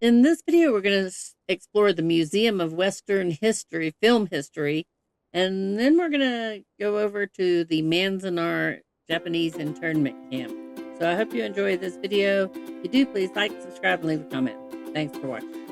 In this video, we're going to explore the Museum of Western History, Film History, and then we're going to go over to the Manzanar Japanese internment camp. So I hope you enjoy this video. If you do, please like, subscribe, and leave a comment. Thanks for watching.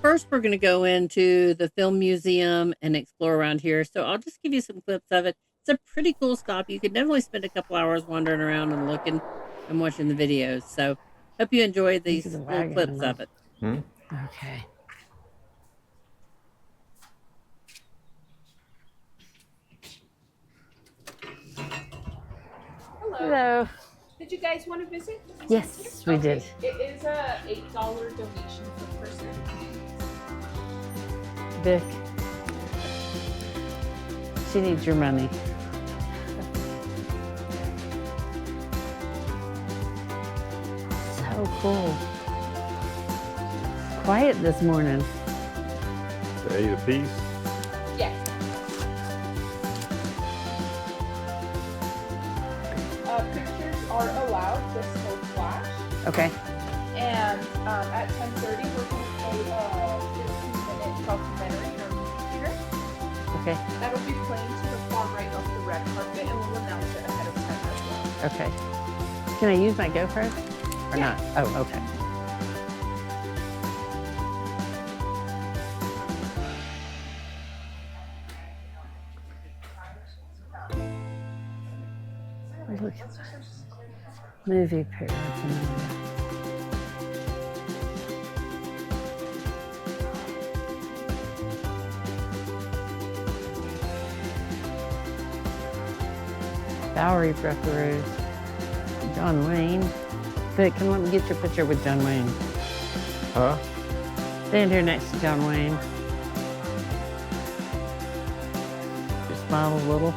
First, we're going to go into the film museum and explore around here. So I'll just give you some clips of it. It's a pretty cool stop. You could definitely spend a couple hours wandering around and looking and watching the videos. So hope you enjoy these little clips of it. Okay. Hello. Did you guys want to visit? Yes, we did. It is a $8 donation per person. Vic, she needs your money. So cool. Quiet this morning. They ate a piece. Yes. Pictures are allowed, just no flash. Okay. And at 10:30, we're going to play a 15-minute documentary in our movie theater. Okay. That'll be playing to the far right of the red carpet, and we'll announce it ahead of time as well. Okay. Can I use my GoPro or Yeah. not? Oh, okay. Look at that. Movie paraphernalia. Bowery Buckaroos. John Wayne. Vic, come let me get your picture with John Wayne. Huh? Stand here next to John Wayne. Just smile a little.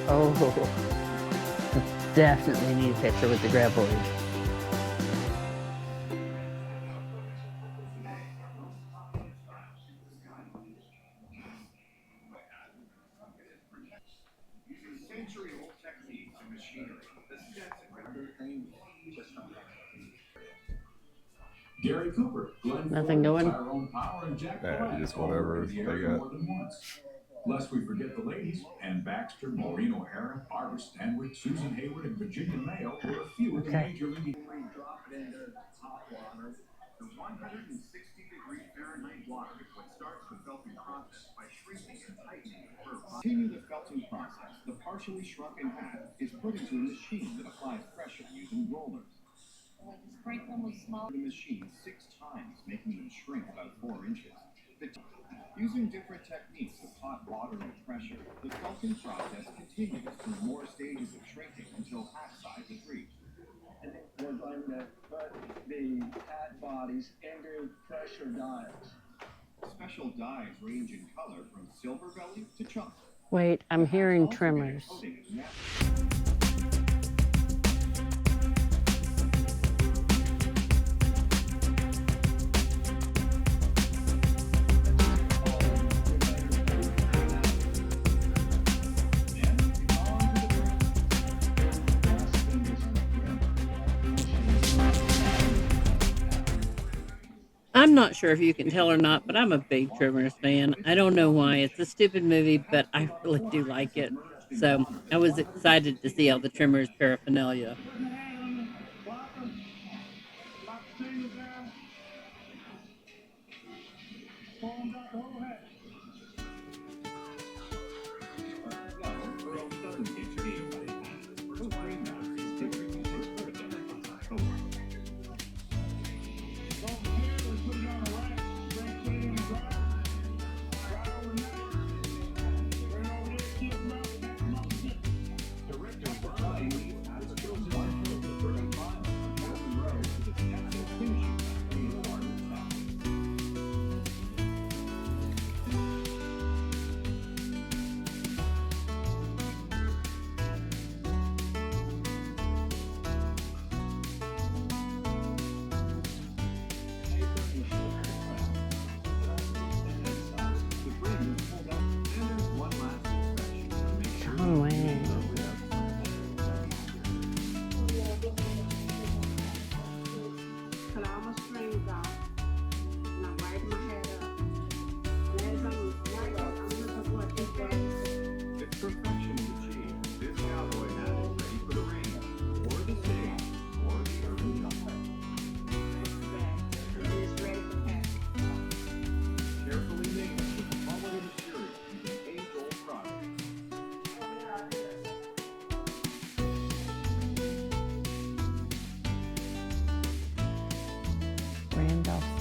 Oh, definitely need a picture with the graboid. Century-old techniques and machinery. Gary Cooper, Glenn Nothing Ford, going? Tyrone Power, and Jack Yeah, Black just all whatever worked in the they area got. more than once. Lest we forget the ladies, Ann Baxter, Maureen O'Hara, Barbara Stanwyck, Susan Hayward, and Virginia Mayo were a few of the Okay. major league. Drop it into hot water. The 160-degree Fahrenheit water liquid starts the felting process by shrinking and tightening the fur. Continue the felting process. The partially shrunken hat is put into a machine that applies pressure using rollers. The machine 6 times, making them shrink about 4 inches. Using different techniques of hot water and pressure, the felting process continues through more stages of shrinking until hat size is reached. And then we're going to put the hat bodies into pressure dies. Special dyes range in color from silver belly to chunk. Wait, I'm hearing tremors. I'm not sure if you can tell or not, but I'm a big Tremors fan. I don't know why. It's a stupid movie, but I really do like it. So I was excited to see all the Tremors paraphernalia.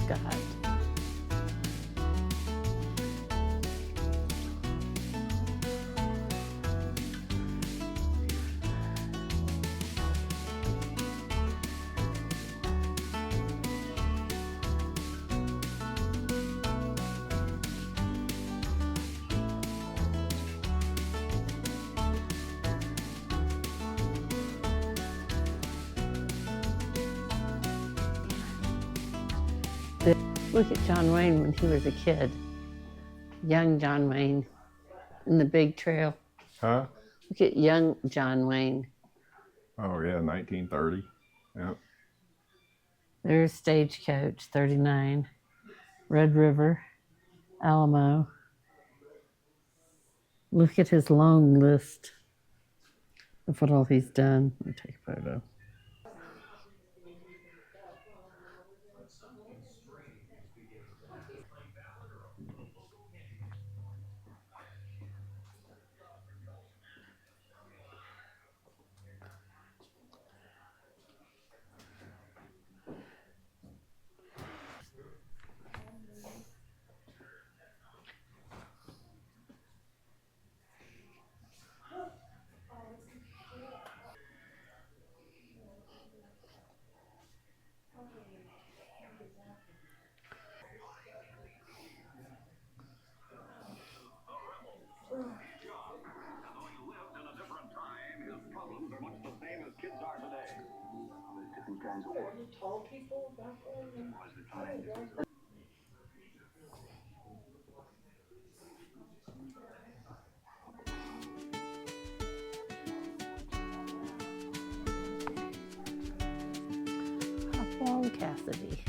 Scott. Look at John Wayne when he was a kid. Young John Wayne in the big trail. Huh? Look at young John Wayne. Oh yeah, 1930. Yep. There's Stagecoach, 39. Red River, Alamo. Look at his long list of what all he's done. Let me take a photo. Tall people back then. Hopalong Cassidy.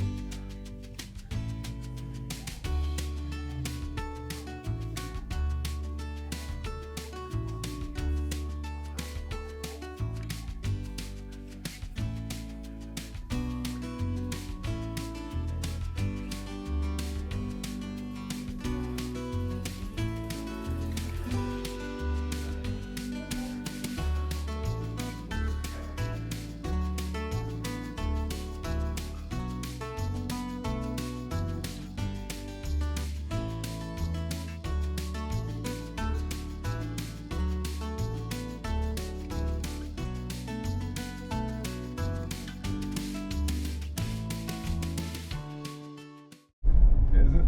Is it?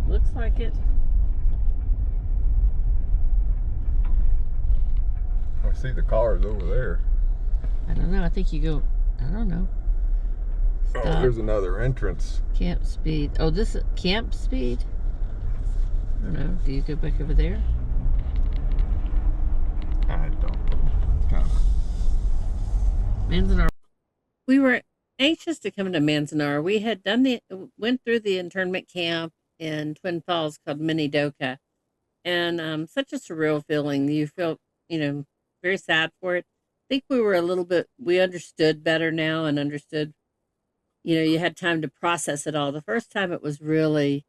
Looks like it. I see the cars over there. I don't know. I think you go, I don't know. Oh, Stop. there's another entrance. Camp speed. Oh, this is camp speed? I don't know. Do you go back over there? I don't know. It's kind of. Manzanar. We were anxious to come to Manzanar. We had went through the internment camp in Twin Falls called Minidoka, and such a surreal feeling. You felt, very sad for it. I think we understood better now and understood, you had time to process it all. The first time it was really,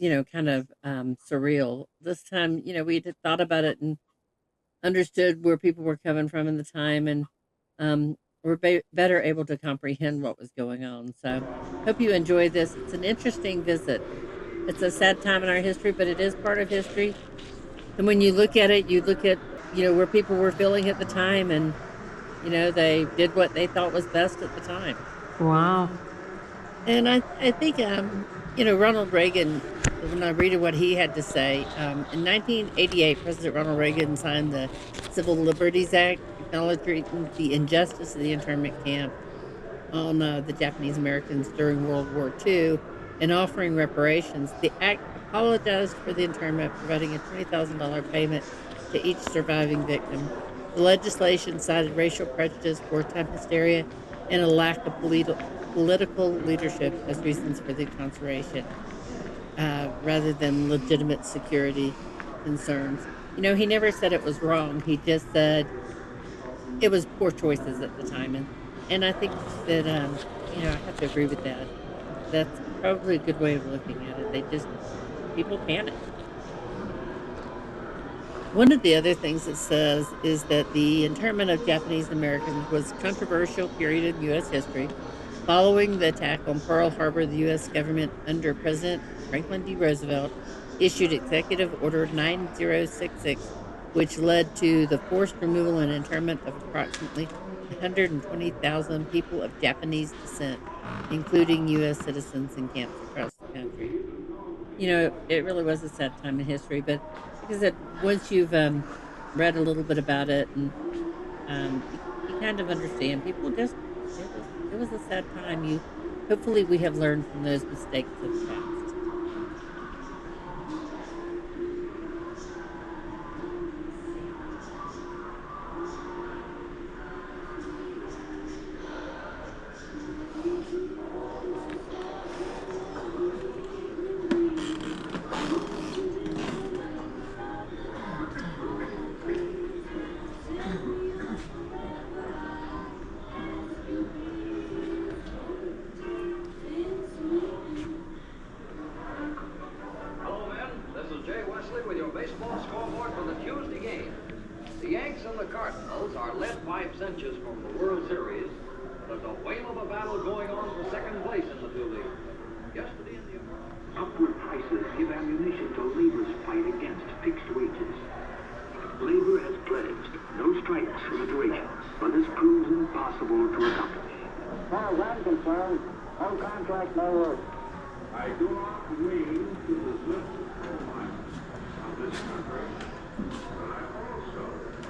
kind of surreal. This time, we had thought about it and understood where people were coming from in the time, and were better able to comprehend what was going on. So, hope you enjoy this. It's an interesting visit. It's a sad time in our history, but it is part of history. And when you look at it, you look at where people were feeling at the time, and they did what they thought was best at the time. Wow. And I think Ronald Reagan, when I read what he had to say, in 1988, President Ronald Reagan signed the Civil Liberties Act, acknowledging the injustice of the internment camp on the Japanese Americans during World War II and offering reparations. The act apologized for the internment, providing a $20,000 payment to each surviving victim. The legislation cited racial prejudice, wartime hysteria, and a lack of political leadership as reasons for the incarceration, rather than legitimate security concerns. He never said it was wrong. He just said it was poor choices at the time, and I think that I have to agree with that. That's probably a good way of looking at it. People panic. One of the other things it says is that the internment of Japanese Americans was a controversial period in U.S. history. Following the attack on Pearl Harbor, the U.S. government under President Franklin D. Roosevelt issued Executive Order 9066, which led to the forced removal and internment of approximately 120,000 people of Japanese descent, including U.S. citizens in camps across the country. It really was a sad time in history, but like I said, once you've read a little bit about it and you kind of understand. People just it was a sad time. Hopefully we have learned from those mistakes of the past. Hello, men. This is Jay Wesley with your baseball scoreboard for the Tuesday game. The Yanks and the Cardinals are led 5 cinches from the World Series. There's a whale of a battle going on for second place in the two leagues. Yesterday in the Upward prices give ammunition to labor's fight against fixed wages. Labor has pledged no strikes for the duration, but this proves impossible to accomplish. As far as I'm concerned, no contract, no work. I do not mean to resist the mind of this country, but I also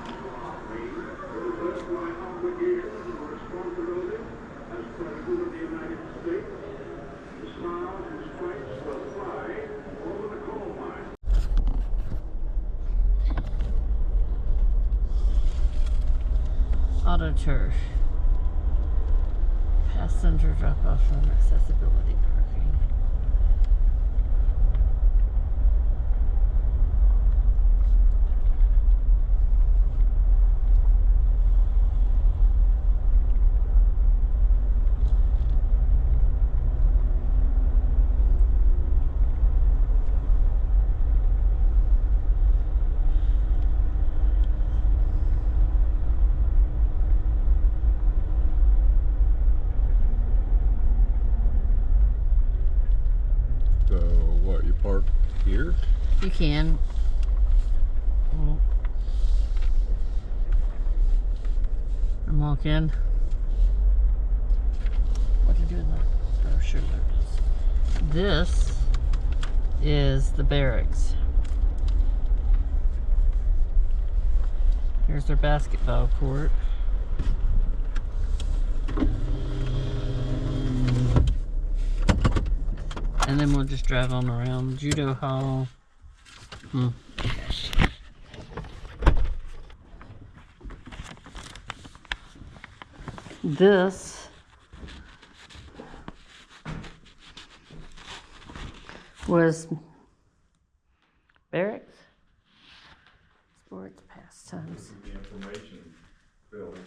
do not mean to resist my obligations and responsibility as President of the United States. The smiles and stripes will fly over the coal mine. Auto tour. Passenger drop off and accessibility parking. So what, you park here? You can. And walk in. What to do in the brochure? There it is. This is the barracks. Here's their basketball court. And then we'll just drive on around. Judo hall. This was barracks, sports, pastimes. The information building.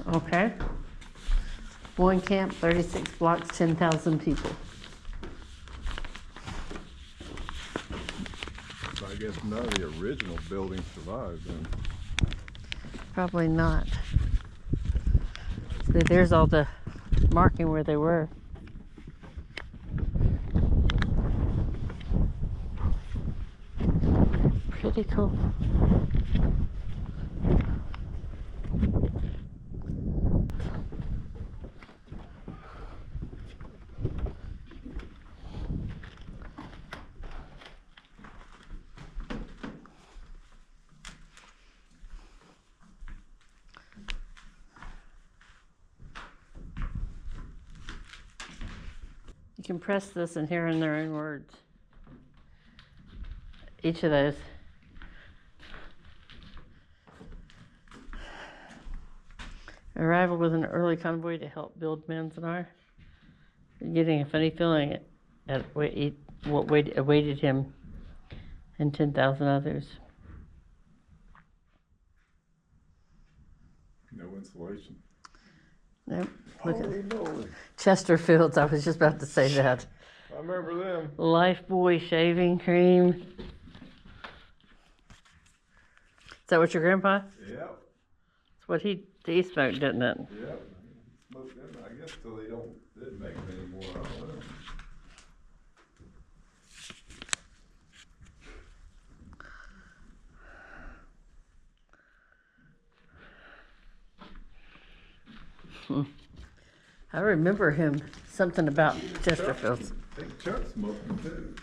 Okay. One camp, 36 blocks, 10,000 people. So I guess none of the original buildings survived then. Probably not. See, there's all the marking where they were. Pretty cool. You can press this and hear in their own words. Each of those. Arrival with an early convoy to help build Manzanar. Getting a funny feeling at what awaited him and 10,000 others. No insulation. Nope. Look at Holy moly. Chesterfields. I was just about to say that. I remember them. Lifebuoy shaving cream. Is that what your grandpa? Yep. That's what he smoked, didn't it? Yep. Smoked them, I guess, till they didn't make them anymore. I don't know. I remember him, something about Chesterfields. I think Chuck smoked them too.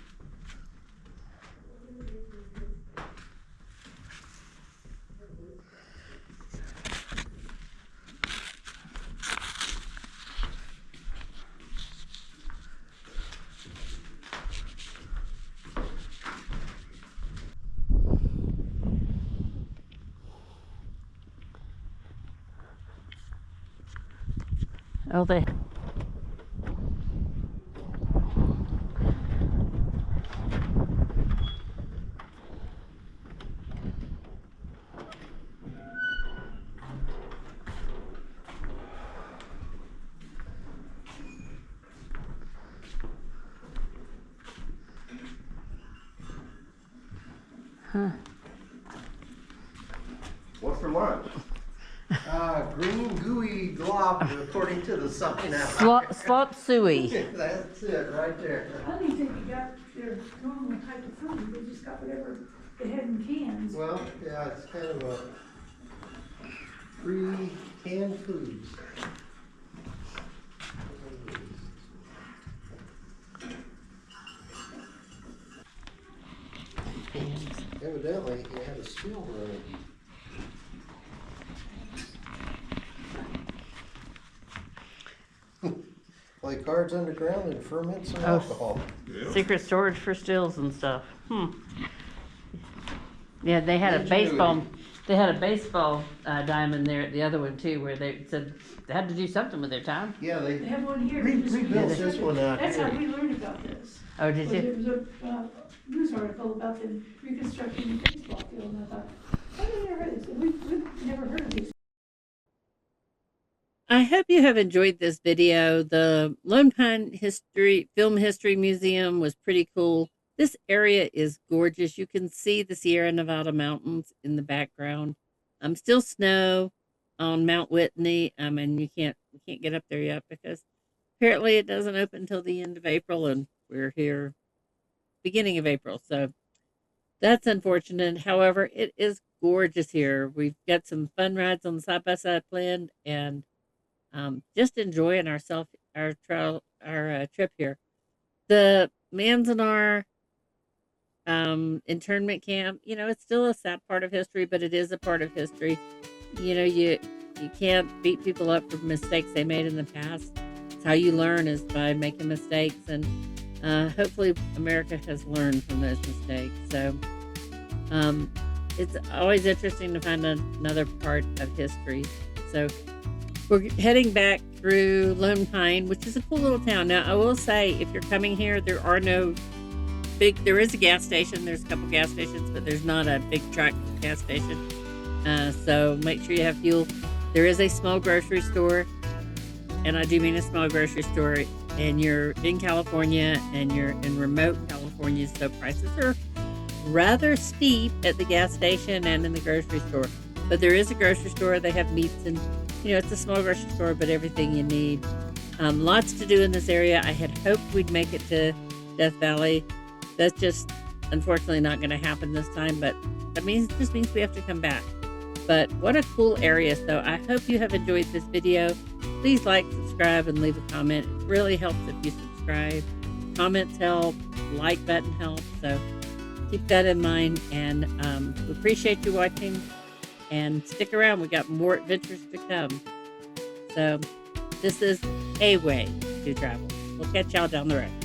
Oh, they. What's for lunch? Green gooey glop, according to the sign out. Slop suey. That's it, right there. I think they got their normal type of food, they just got whatever they had in cans. Well, yeah, it's kind of a free canned foods. Evidently, he had a still running. Play cards underground and ferment some alcohol. Yeah. Secret storage for stills and stuff. Yeah, they had a baseball. They had a baseball diamond there at the other one too, where they said they had to do something with their time. Yeah, They they have one here. rebuilt this one out That's how here. we learned about this. Oh, did There you? was a news article about them reconstructing the baseball field, and I thought, I never heard of this. We've never heard of these. I hope you have enjoyed this video. The Lone Pine Film History Museum was pretty cool. This area is gorgeous. You can see the Sierra Nevada mountains in the background. Still snow on Mount Whitney. And you can't get up there yet because apparently it doesn't open until the end of April, and we're here beginning of April. So that's unfortunate. However, it is gorgeous here. We've got some fun rides on the side-by-side planned, and just enjoying our trip here. The Manzanar internment camp, it's still a sad part of history, but it is a part of history. You can't beat people up for mistakes they made in the past. It's how you learn, is by making mistakes, and hopefully America has learned from those mistakes. So it's always interesting to find another part of history. So we're heading back through Lone Pine, which is a cool little town. Now, I will say, if you're coming here, there is a gas station. There's a couple gas stations, but there's not a big truck gas station. So make sure you have fuel. There is a small grocery store, and I do mean a small grocery store, and you're in California, and you're in remote California, so prices are rather steep at the gas station and in the grocery store. But there is a grocery store. They have meats, and it's a small grocery store, but everything you need. Lots to do in this area. I had hoped we'd make it to Death Valley. That's just unfortunately not going to happen this time, but that just means we have to come back. But what a cool area. So I hope you have enjoyed this video. Please like, subscribe, and leave a comment. It really helps if you subscribe. Comments help, like button helps. So keep that in mind, and we appreciate you watching, and stick around. We got more adventures to come. So this is a way to travel. We'll catch y'all down the road.